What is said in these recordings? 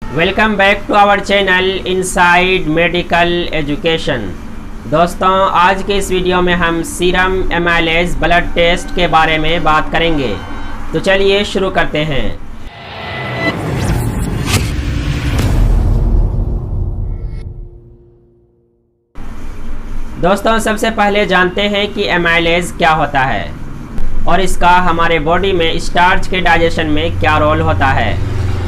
Welcome back to our channel inside medical education. दोस्तों, आज के इस वीडियो में हम सीरम एमाइलेज ब्लड टेस्ट के बारे में बात करेंगे। तो चलिए शुरू करते हैं। दोस्तों, सबसे पहले जानते हैं कि एमाइलेज क्या होता है और इसका हमारे बॉडी में स्टार्च के डाइजेशन में क्या रोल होता है।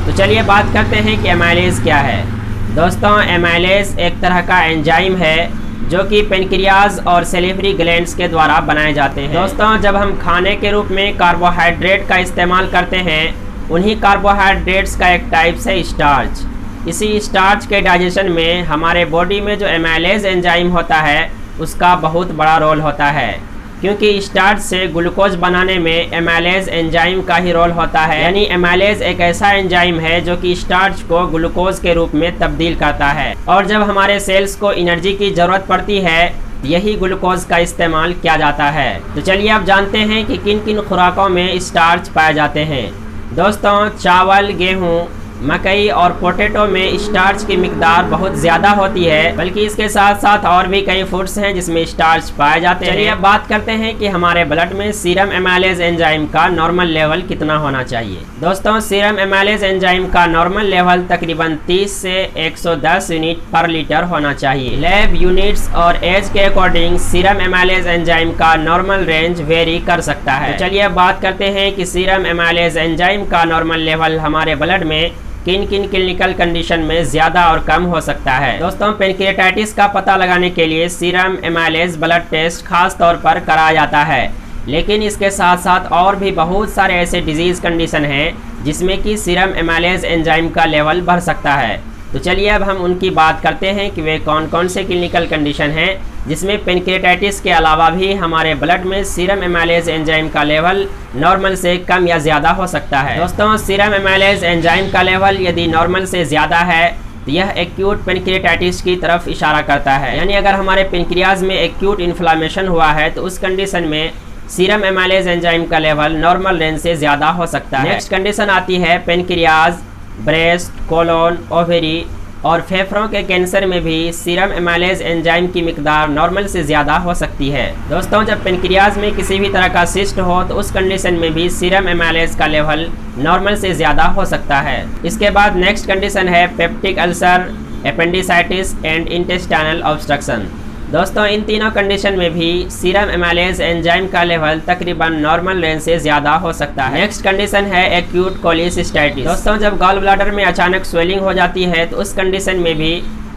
तो चलिए बात करते हैं कि एमाइलेज क्या है। दोस्तों, एमाइलेज एक तरह का एंजाइम है जो कि पेनक्रियाज और सैलिवरी ग्लैंड्स के द्वारा बनाए जाते हैं। दोस्तों, जब हम खाने के रूप में कार्बोहाइड्रेट का इस्तेमाल करते हैं, उन्हीं कार्बोहाइड्रेट्स का एक टाइप है स्टार्च। इसी स्टार्च के डाइजेशन में हमारे बॉडी में जो एमाइलेज एंजाइम होता है उसका बहुत बड़ा रोल होता है, क्योंकि स्टार्च से ग्लूकोज बनाने में एमाइलेज एंजाइम का ही रोल होता है। यानी एमाइलेज एक ऐसा एंजाइम है जो कि स्टार्च को ग्लूकोज के रूप में तब्दील करता है, और जब हमारे सेल्स को एनर्जी की ज़रूरत पड़ती है यही ग्लूकोज का इस्तेमाल किया जाता है। तो चलिए अब जानते हैं कि किन किन खुराकों में स्टार्च पाए जाते हैं। दोस्तों, चावल, गेहूँ, मकई और पोटैटो में स्टार्च की मिकदार बहुत ज़्यादा होती है, बल्कि इसके साथ साथ और भी कई फूड्स हैं जिसमें स्टार्च पाए जाते हैं। चलिए अब बात करते हैं कि हमारे ब्लड में सीरम एमाइलेज एंजाइम का नॉर्मल लेवल कितना होना चाहिए। दोस्तों, सीरम एमाइलेज एंजाइम का नॉर्मल लेवल तकरीबन 30 से 110 यूनिट पर लीटर होना चाहिए। लैब यूनिट्स और एज के अकॉर्डिंग सीरम एमाइलेज एंजाइम का नॉर्मल रेंज वेरी कर सकता है। तो चलिए अब बात करते हैं कि सीरम एमाइलेज एंजाइम का नॉर्मल लेवल हमारे ब्लड में किन किन क्लिनिकल कंडीशन में ज़्यादा और कम हो सकता है। दोस्तों, पेनक्रियाटाइटिस का पता लगाने के लिए सीरम एमाइलेज ब्लड टेस्ट खास तौर पर कराया जाता है, लेकिन इसके साथ साथ और भी बहुत सारे ऐसे डिजीज़ कंडीशन हैं जिसमें कि सीरम एमाइलेज एंजाइम का लेवल बढ़ सकता है। तो चलिए अब हम उनकी बात करते हैं कि वे कौन कौन से क्लिनिकल कंडीशन हैं जिसमें पेनक्रियाटाइटिस के अलावा भी हमारे ब्लड में सीरम एमाइलेज एंजाइम का लेवल नॉर्मल से कम या ज़्यादा हो सकता है। दोस्तों, सीरम एमाइलेज एंजाइम का लेवल यदि नॉर्मल से ज़्यादा है तो यह एक्यूट पेनक्रियाटाइटिस की तरफ इशारा करता है। यानी अगर हमारे पेनक्रियाज में एक्यूट इन्फ्लामेशन हुआ है तो उस कंडीशन में सीरम एमाइलेज एंजाइम का लेवल नॉर्मल रेंज से ज़्यादा हो सकता है। नेक्स्ट कंडीशन आती है पेनक्रियाज, ब्रेस्ट, कोलोन, ओवेरी और फेफड़ों के कैंसर में भी सीरम एमाइलेज एंजाइम की मिकदार नॉर्मल से ज़्यादा हो सकती है। दोस्तों, जब पेनक्रियाज में किसी भी तरह का सिस्ट हो तो उस कंडीशन में भी सीरम एमाइलेज का लेवल नॉर्मल से ज़्यादा हो सकता है। इसके बाद नेक्स्ट कंडीशन है peptic ulcer, appendicitis and intestinal obstruction. दोस्तों, इन तीनों कंडीशन में भी सीरम एमाइलेज एंजाइम का लेवल तकरीबन नॉर्मल रेंज से ज़्यादा हो सकता है। नेक्स्ट कंडीशन है एक्यूट कोलिसिस्टाइटिस। दोस्तों, जब गॉल ब्लैडर में अचानक स्वेलिंग हो जाती है तो उस कंडीशन में भी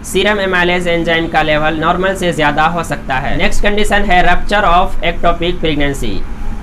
सीरम एमाइलेज एंजाइम का लेवल नॉर्मल से ज़्यादा हो सकता है। नेक्स्ट कंडीशन है रप्चर ऑफ एक्टोपिक प्रेगनेंसी।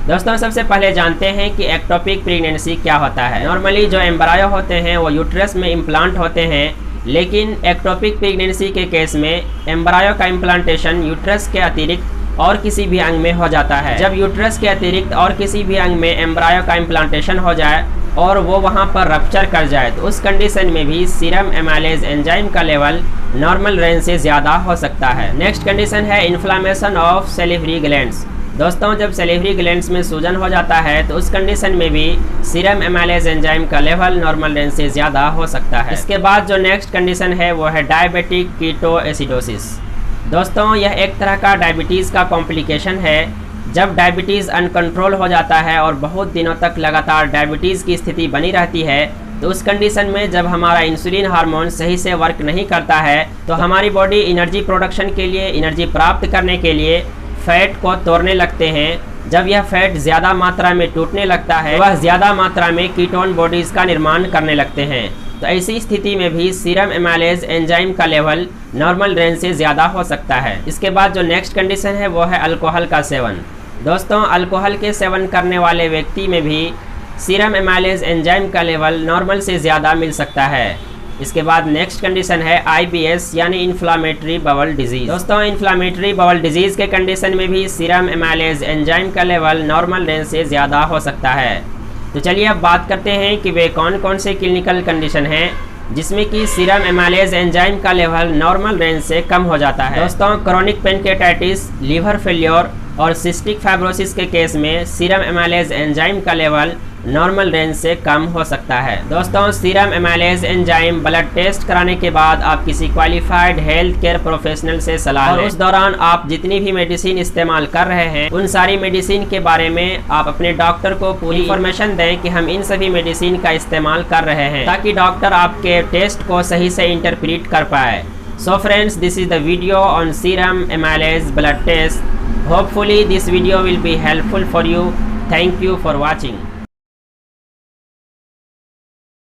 दोस्तों, सबसे पहले जानते हैं कि एक्टोपिक प्रेगनेंसी क्या होता है। नॉर्मली जो एम्ब्रायो होते हैं वो यूट्रस में इम्प्लांट होते हैं, लेकिन एक्टोपिक प्रेगनेंसी के केस में एम्ब्रायो का इम्प्लांटेशन यूट्रस के अतिरिक्त और किसी भी अंग में हो जाता है। जब यूट्रस के अतिरिक्त और किसी भी अंग में एम्ब्रायो का इम्प्लांटेशन हो जाए और वो वहाँ पर रप्चर कर जाए तो उस कंडीशन में भी सीरम एमाइलेज एंजाइम का लेवल नॉर्मल रेंज से ज़्यादा हो सकता है। नेक्स्ट कंडीशन है इन्फ्लामेशन ऑफ सैलिवरी ग्लैंड्स। दोस्तों, जब सैलिवरी ग्लैंड्स में सूजन हो जाता है तो उस कंडीशन में भी सीरम एमाइलेज एंजाइम का लेवल नॉर्मल रेंज से ज़्यादा हो सकता है। इसके बाद जो नेक्स्ट कंडीशन है वो है डायबिटिक कीटोएसिडोसिस। दोस्तों, यह एक तरह का डायबिटीज़ का कॉम्प्लिकेशन है। जब डायबिटीज़ अनकंट्रोल हो जाता है और बहुत दिनों तक लगातार डायबिटीज़ की स्थिति बनी रहती है तो उस कंडीशन में जब हमारा इंसुलिन हार्मोन सही से वर्क नहीं करता है तो हमारी बॉडी एनर्जी प्रोडक्शन के लिए, एनर्जी प्राप्त करने के लिए फैट को तोड़ने लगते हैं। जब यह फैट ज़्यादा मात्रा में टूटने लगता है वह ज़्यादा मात्रा में कीटोन बॉडीज़ का निर्माण करने लगते हैं। तो ऐसी स्थिति में भी सीरम एमाइलेज एंजाइम का लेवल नॉर्मल रेंज से ज़्यादा हो सकता है। इसके बाद जो नेक्स्ट कंडीशन है वो है अल्कोहल का सेवन। दोस्तों, अल्कोहल के सेवन करने वाले व्यक्ति में भी सीरम एमाइलेज एंजाइम का लेवल नॉर्मल से ज़्यादा मिल सकता है। इसके बाद नेक्स्ट कंडीशन है IBS यानी इन्फ्लामेटरी बाउल डिजीज़। दोस्तों, इन्फ्लामेटरी बाउल डिजीज़ के कंडीशन में भी सीरम एमाइलेज एंजाइम का लेवल नॉर्मल रेंज से ज़्यादा हो सकता है। तो चलिए अब बात करते हैं कि वे कौन कौन से क्लिनिकल कंडीशन हैं जिसमें कि सीरम एमाइलेज एंजाइम का लेवल नॉर्मल रेंज से कम हो जाता है। दोस्तों, क्रोनिक पेनक्रियाटाइटिस, लीवर फेल्योर और सिस्टिक फाइब्रोसिस के केस में सीरम एमाइलेज एंजाइम का लेवल नॉर्मल रेंज से कम हो सकता है। दोस्तों, serum amylase enzyme blood test कराने के बाद आप किसी क्वालिफाइड हेल्थ केयर प्रोफेशनल से सलाह लें। उस दौरान आप जितनी भी मेडिसिन इस्तेमाल कर रहे हैं उन सारी मेडिसिन के बारे में आप अपने डॉक्टर को पूरी इंफॉर्मेशन दें कि हम इन सभी मेडिसिन का इस्तेमाल कर रहे हैं, ताकि डॉक्टर आपके टेस्ट को सही से इंटरप्रेट कर पाए। So friends, this is the video on serum amylase blood test. Hopefully this video will be helpful for you. Thank you for watching.